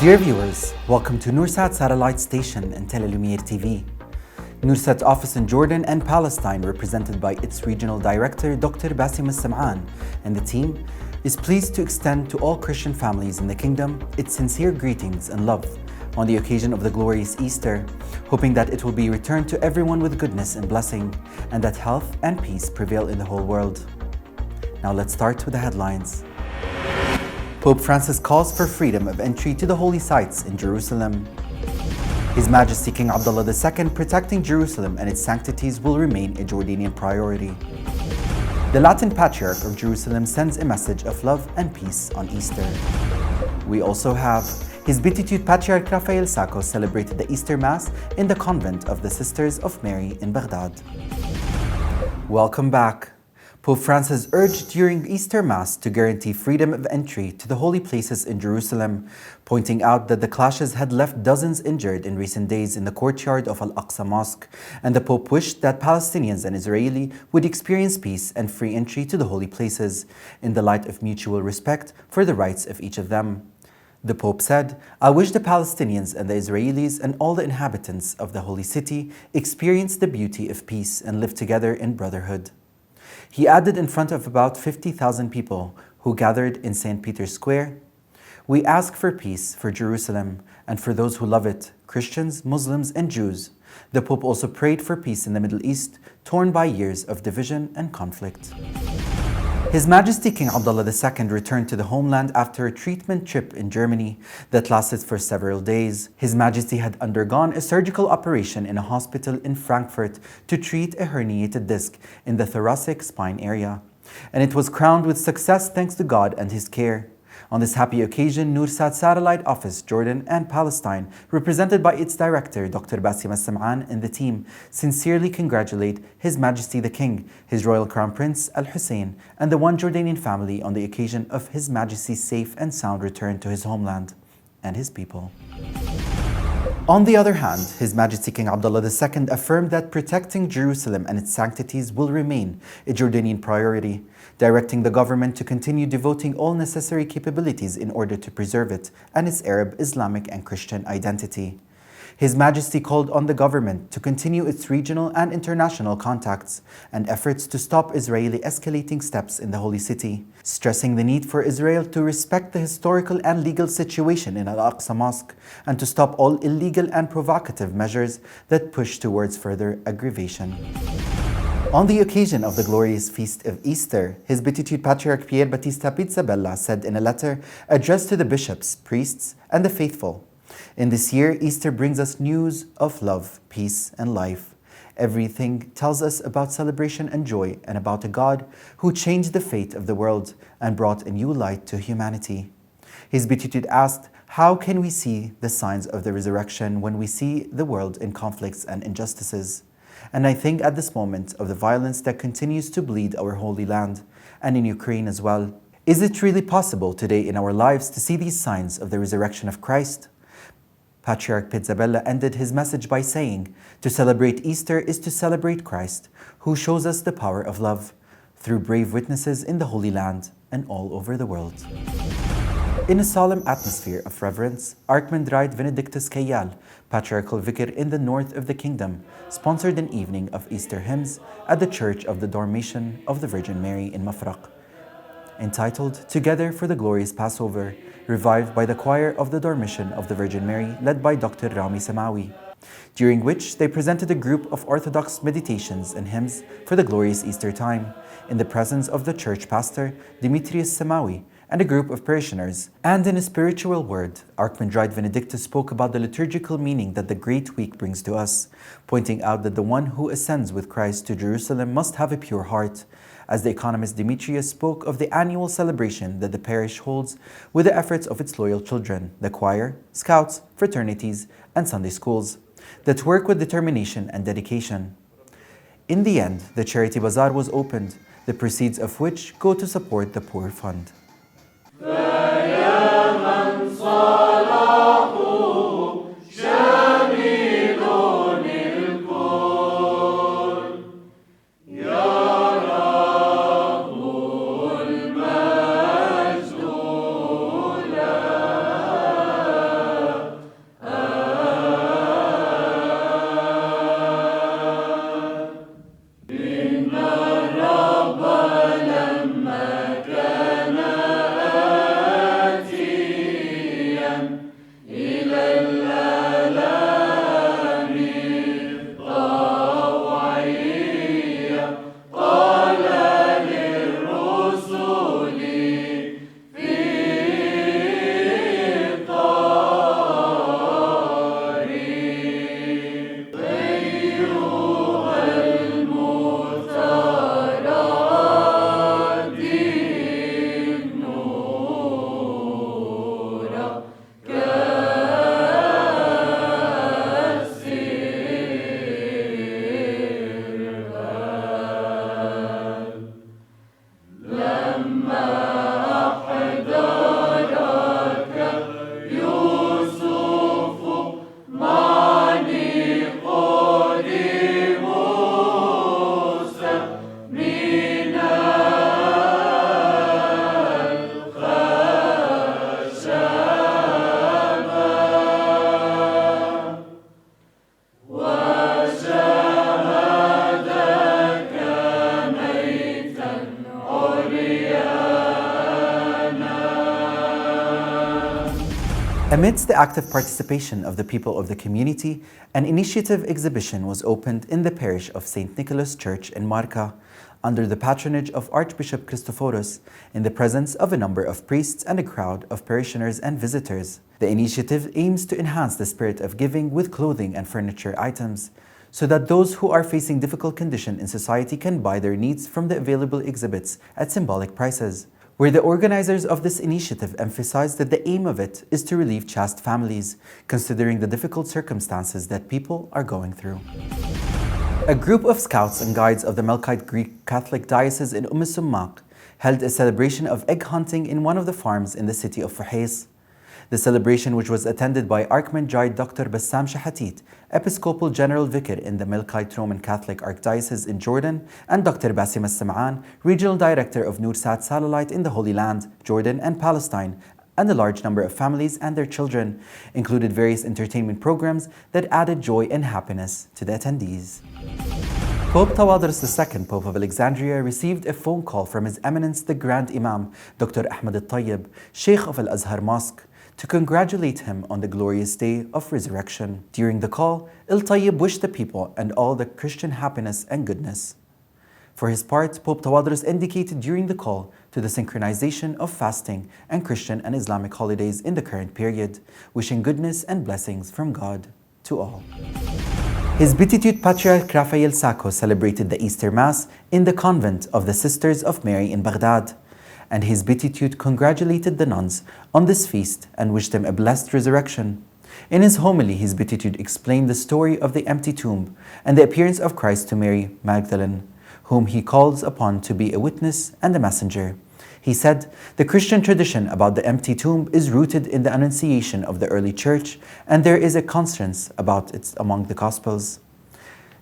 Dear viewers, welcome to Noorsat Satellite Station and Lumiere TV. Noorsat office in Jordan and Palestine, represented by its regional director, Dr. Basim Al-Sam'an, and the team, is pleased to extend to all Christian families in the kingdom its sincere greetings and love on the occasion of the glorious Easter, hoping that it will be returned to everyone with goodness and blessing, and that health and peace prevail in the whole world. Now let's start with the headlines. Pope Francis calls for freedom of entry to the holy sites in Jerusalem. His Majesty King Abdullah II protecting Jerusalem and its sanctities will remain a Jordanian priority. The Latin Patriarch of Jerusalem sends a message of love and peace on Easter. We also have His Beatitude Patriarch Raphael Sacco celebrated the Easter Mass in the convent of the Sisters of Mary in Baghdad. Welcome back. Pope Francis urged during Easter Mass to guarantee freedom of entry to the holy places in Jerusalem, pointing out that the clashes had left dozens injured in recent days in the courtyard of Al-Aqsa Mosque, and the Pope wished that Palestinians and Israeli would experience peace and free entry to the holy places, in the light of mutual respect for the rights of each of them. The Pope said, "I wish the Palestinians and the Israelis and all the inhabitants of the holy city experience the beauty of peace and live together in brotherhood." He added in front of about 50,000 people who gathered in St. Peter's Square, "We ask for peace for Jerusalem and for those who love it, Christians, Muslims, and Jews." The Pope also prayed for peace in the Middle East, torn by years of division and conflict. His Majesty King Abdullah II returned to the homeland after a treatment trip in Germany that lasted for several days. His Majesty had undergone a surgical operation in a hospital in Frankfurt to treat a herniated disc in the thoracic spine area, and it was crowned with success thanks to God and His care. On this happy occasion, Noorsat Satellite Office, Jordan and Palestine, represented by its director, Dr. Basim Al-Sam'an, and the team, sincerely congratulate His Majesty the King, His Royal Crown Prince Al-Hussein, and the One Jordanian family on the occasion of His Majesty's safe and sound return to his homeland and his people. On the other hand, His Majesty King Abdullah II affirmed that protecting Jerusalem and its sanctities will remain a Jordanian priority, directing the government to continue devoting all necessary capabilities in order to preserve it and its Arab, Islamic, and Christian identity. His Majesty called on the government to continue its regional and international contacts and efforts to stop Israeli escalating steps in the Holy City, stressing the need for Israel to respect the historical and legal situation in Al-Aqsa Mosque and to stop all illegal and provocative measures that push towards further aggravation. On the occasion of the glorious feast of Easter, His Beatitude Patriarch Pier Battista Pizzabella said in a letter addressed to the bishops, priests, and the faithful, "In this year, Easter brings us news of love, peace, and life. Everything tells us about celebration and joy and about a God who changed the fate of the world and brought a new light to humanity." His Beatitude asked, "How can we see the signs of the resurrection when we see the world in conflicts and injustices? And I think at this moment of the violence that continues to bleed our holy land, and in Ukraine as well, is it really possible today in our lives to see these signs of the resurrection of Christ?" Patriarch Pizzabella ended his message by saying, "To celebrate Easter is to celebrate Christ, who shows us the power of love, through brave witnesses in the Holy Land and all over the world." In a solemn atmosphere of reverence, Archimandrite Benedictus Kayal, Patriarchal Vicar in the north of the kingdom, sponsored an evening of Easter hymns at the Church of the Dormition of the Virgin Mary in Mafraq, entitled "Together for the Glorious Passover," revived by the choir of the Dormition of the Virgin Mary led by Dr. Rami Samawi, during which they presented a group of Orthodox meditations and hymns for the glorious Easter time, in the presence of the church pastor Demetrius Samawi and a group of parishioners. And in a spiritual word, Archimandrite Benedictus spoke about the liturgical meaning that the Great Week brings to us, pointing out that the one who ascends with Christ to Jerusalem must have a pure heart, as the economist Demetrius spoke of the annual celebration that the parish holds with the efforts of its loyal children, the choir, scouts, fraternities, and Sunday schools, that work with determination and dedication. In the end, the charity bazaar was opened, the proceeds of which go to support the poor fund. Amidst the active participation of the people of the community, an initiative exhibition was opened in the parish of St. Nicholas Church in Marca, under the patronage of Archbishop Christophoros, in the presence of a number of priests and a crowd of parishioners and visitors. The initiative aims to enhance the spirit of giving with clothing and furniture items, so that those who are facing difficult conditions in society can buy their needs from the available exhibits at symbolic prices. Where the organizers of this initiative emphasized that the aim of it is to relieve chaste families, considering the difficult circumstances that people are going through. A group of scouts and guides of the Melkite Greek Catholic Diocese in Sumaq held a celebration of egg hunting in one of the farms in the city of Fuhais. The celebration, which was attended by Archmagid Dr. Bassam Shahatit, Episcopal General Vicar in the Melkite Roman Catholic Archdiocese in Jordan, and Dr. Basim As-Sam'an, Regional Director of Noorsat Satellite in the Holy Land, Jordan and Palestine, and a large number of families and their children, included various entertainment programs that added joy and happiness to the attendees. Pope Tawadros II, Pope of Alexandria, received a phone call from His Eminence the Grand Imam, Dr. Ahmed al-Tayyib, Sheikh of Al-Azhar Mosque, to congratulate him on the glorious day of resurrection. During the call, al-Tayyib wished the people and all the Christian happiness and goodness. For his part, Pope Tawadros indicated during the call to the synchronization of fasting and Christian and Islamic holidays in the current period, wishing goodness and blessings from God to all. His Beatitude Patriarch Raphael Sacco celebrated the Easter Mass in the convent of the Sisters of Mary in Baghdad, and his Beatitude congratulated the nuns on this feast and wished them a blessed resurrection. In his homily, his Beatitude explained the story of the empty tomb and the appearance of Christ to Mary Magdalene, whom he calls upon to be a witness and a messenger. He said, the Christian tradition about the empty tomb is rooted in the Annunciation of the early church, and there is a consensus about it among the Gospels.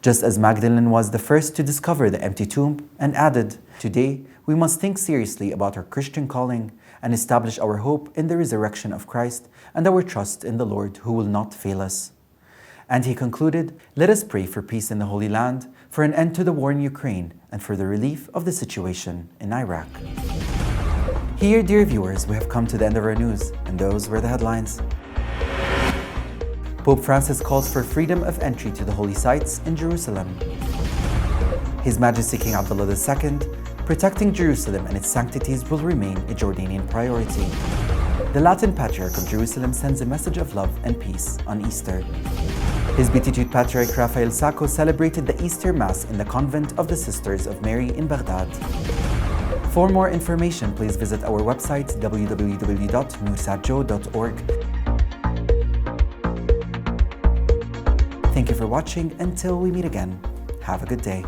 Just as Magdalene was the first to discover the empty tomb, and added, today we must think seriously about our Christian calling and establish our hope in the resurrection of Christ and our trust in the Lord who will not fail us. And he concluded, let us pray for peace in the Holy Land, for an end to the war in Ukraine, and for the relief of the situation in Iraq. Here, dear viewers, we have come to the end of our news, and those were the headlines. Pope Francis calls for freedom of entry to the holy sites in Jerusalem. His Majesty King Abdullah II, protecting Jerusalem and its sanctities will remain a Jordanian priority. The Latin Patriarch of Jerusalem sends a message of love and peace on Easter. His Beatitude Patriarch Raphael Sacco celebrated the Easter Mass in the convent of the Sisters of Mary in Baghdad. For more information, please visit our website www.noorsatjo.org. Thank you for watching. Until we meet again, have a good day.